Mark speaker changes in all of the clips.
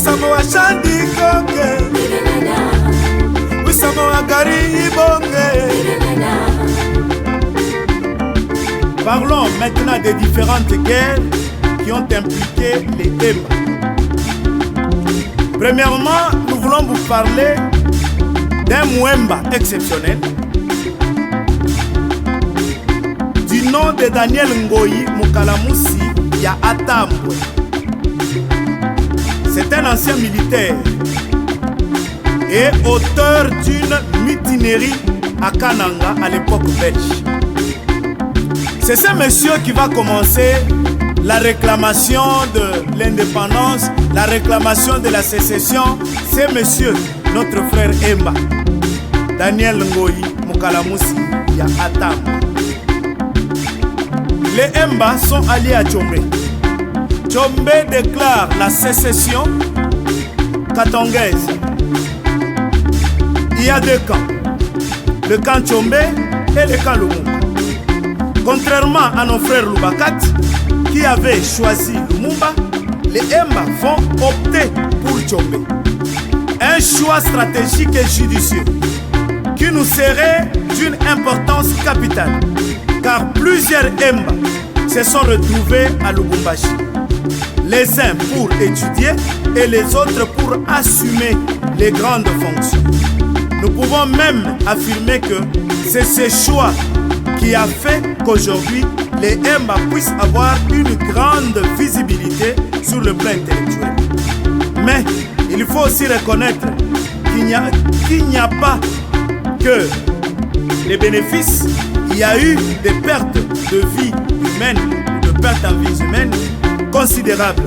Speaker 1: Wisamo wa Shandi Koke, Wisamo wa Gari Ibonge. Parlons maintenant des différentes guerres qui ont impliqué les Emba. Premièrement, nous voulons vous parler d'un Mwemba exceptionnel du nom de Daniel Ngoyi Mukalamusi ya Atambwe. C'est un ancien militaire et auteur d'une mutinerie à Kananga à l'époque belge. C'est ce monsieur qui va commencer la réclamation de l'indépendance, la réclamation de la sécession. C'est monsieur, notre frère Emba, Daniel Ngoyi Mukalamusi ya Atambwe. Les Emba sont alliés à Tchombe. Tchombe déclare la sécession katongaise. Il y a deux camps, le camp Tchombe et le camp Lumumba. Contrairement à nos frères Lubakat qui avaient choisi Lumumba, les Emba vont opter pour Tchombe. Un choix stratégique et judicieux qui nous serait d'une importance capitale, car plusieurs Emba se sont retrouvés à Lubumbashi. Les uns pour étudier et les autres pour assumer les grandes fonctions. Nous pouvons même affirmer que c'est ce choix qui a fait qu'aujourd'hui les Emba puissent avoir une grande visibilité sur le plan intellectuel. Mais il faut aussi reconnaître qu'il n'y a pas que les bénéfices. Il y a eu des pertes de vie humaine, de pertes en vie humaine considérables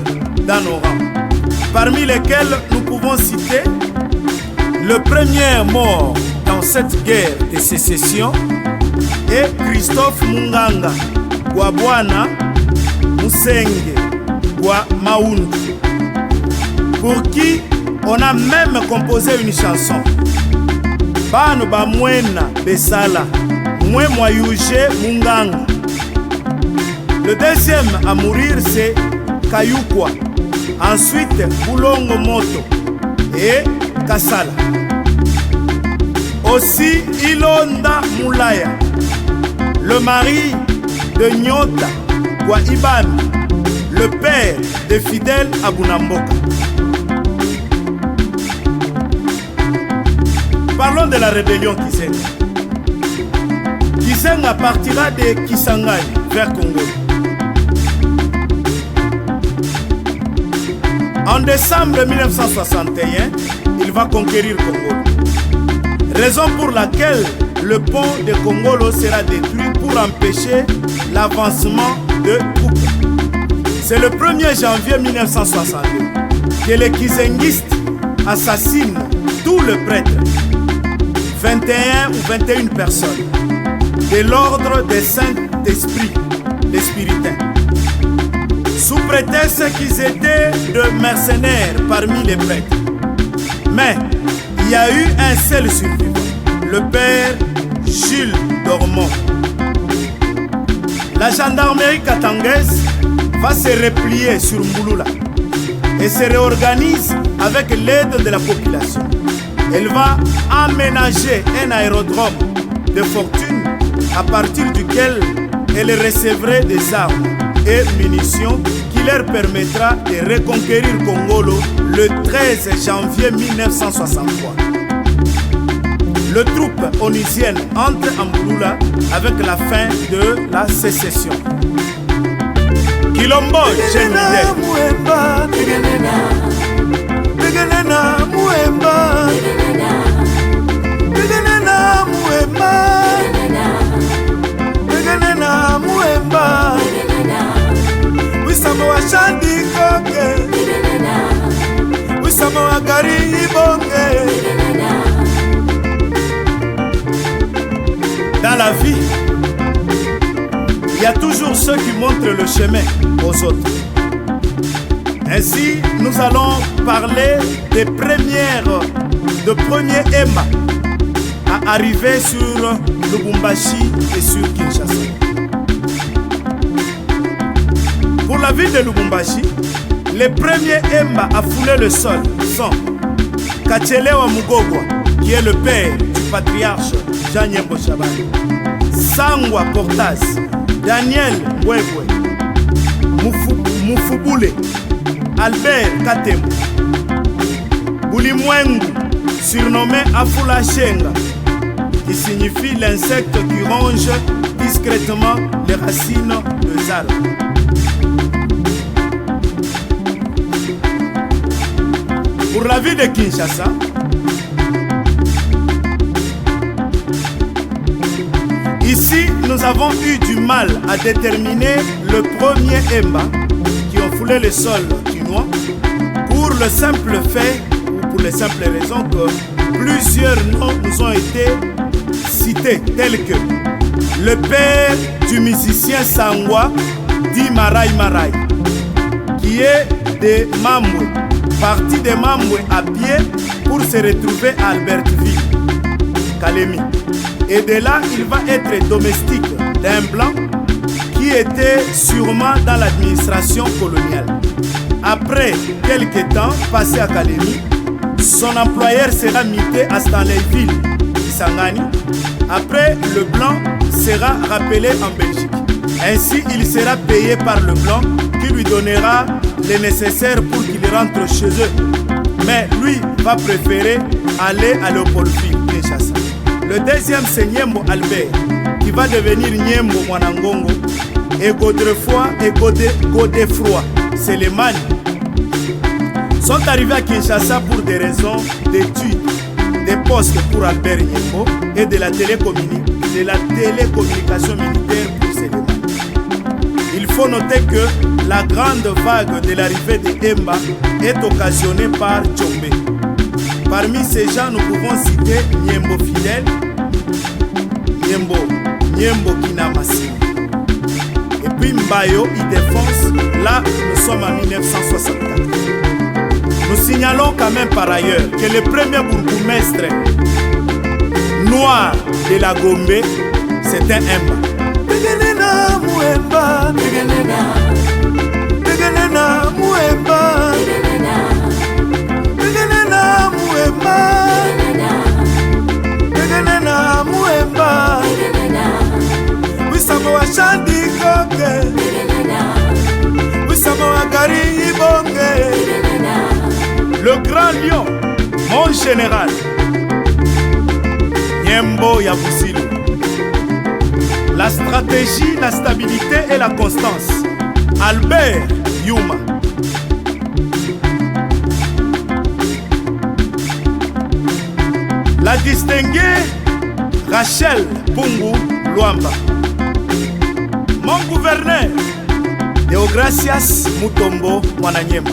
Speaker 1: dans nos rangs, parmi lesquels nous pouvons citer le premier mort dans cette guerre de sécession est Christophe Munganga Gwabwana Musenge Gwa Maundu, pour qui on a même composé une chanson. Bano ba mwena besala mwe moyuje Munganga. Le deuxième à mourir c'est Kayukwa, ensuite Boulongo Moto et Kasala. Aussi Ilonda Moulaya, le mari de Nyota Gwaibani, le père de Fidèle Abunamboka. Parlons de la rébellion Kisenga. Kisenga partira de Kisangani vers Congo. En décembre 1961, il va conquérir Congo. Raison pour laquelle le pont de Kongolo sera détruit pour empêcher l'avancement de troupes. C'est le 1er janvier 1962 que les Kisengistes assassinent tout le prêtre, 21 ou 21 personnes, de l'ordre des Saint-Esprit, des Spiritains, sous prétexte qu'ils étaient de mercenaires parmi les prêtres. Mais il y a eu un seul survivant, le père Jules Dormont. La gendarmerie katangaise va se replier sur Mbulula et se réorganise avec l'aide de la population. Elle va aménager un aérodrome de fortune à partir duquel elle recevrait des armes et munitions qui leur permettra de reconquérir Kongolo le 13 janvier 1963. Le troupe onusienne entre en Mbulula avec la fin de la sécession. Kilombo, Chenide. Wisamo wa Shandi Koke, Wisamo wa Gari Ibonge. Dans la vie, il y a toujours ceux qui montrent le chemin aux autres. Ainsi, nous allons parler des premiers Emba à arriver sur Lubumbashi et sur Kinshasa. Pour la ville de Lubumbashi, Les premiers Emba à fouler le sol sont Kachelewa Mugogwa, qui est le père du patriarche Jean Nyembo Shabani, Sangwa Portas, Daniel Mbwebwe, Mufubule, Albert Katembo, Bulimwengu, surnommé Afula Shenga, qui signifie l'insecte qui ronge discrètement les racines de Zala. Pour la ville de Kinshasa, ici nous avons eu du mal à déterminer le premier Emba qui ont foulé le sol chinois pour le simple fait ou pour les simples raisons que plusieurs noms nous ont été cités tels que le père du musicien Sangwa dit Marai Marai qui est de Mambwe, parti de Mambwe à pied pour se retrouver à Albertville, Kalemi. Et de là, il va être domestique d'un blanc qui était sûrement dans l'administration coloniale. Après quelques temps passé à Kalemi, son employeur sera muté à Stanleyville, Kisangani. Après, le blanc sera rappelé en Belgique. Ainsi, il sera payé par le blanc qui lui donnera le nécessaire pour qu'il rentre chez eux. Mais lui va préférer aller à Léopoldville, Kinshasa. Le deuxième, c'est Nyembo Albert, qui va devenir Nyembo Mwanangongo, et Godefroy et Godefroy, c'est les Mani. Sont arrivés à Kinshasa pour des raisons d'études, des postes pour Albert Nyembo et de la télécommunication militaire pour Sélémani. Il faut noter que la grande vague de l'arrivée de Emba est occasionnée par Tchombe. Parmi ces gens, nous pouvons citer Nyembo Fidèle, Nyembo Kinamasi. Et puis Mbayo, il défonce. Là, nous sommes en 1964. Nous signalons quand même par ailleurs que le premier bourgmestre noir de la Gombe, c'est un Emba. Tegenena Mouemba, Tegenena Mouemba, Tegenena Mouemba, Tegenena Mouemba, Wisamo wa Shandi Koke, Wisamo wa Gari Ibonge, le grand lion, mon général, Nyembo Yabusilu. La stratégie, la stabilité et la constance. Albert Yuma. La distinguée Rachel Pungu Luamba. Mon gouverneur Deogracias Mutombo Mwananyembo.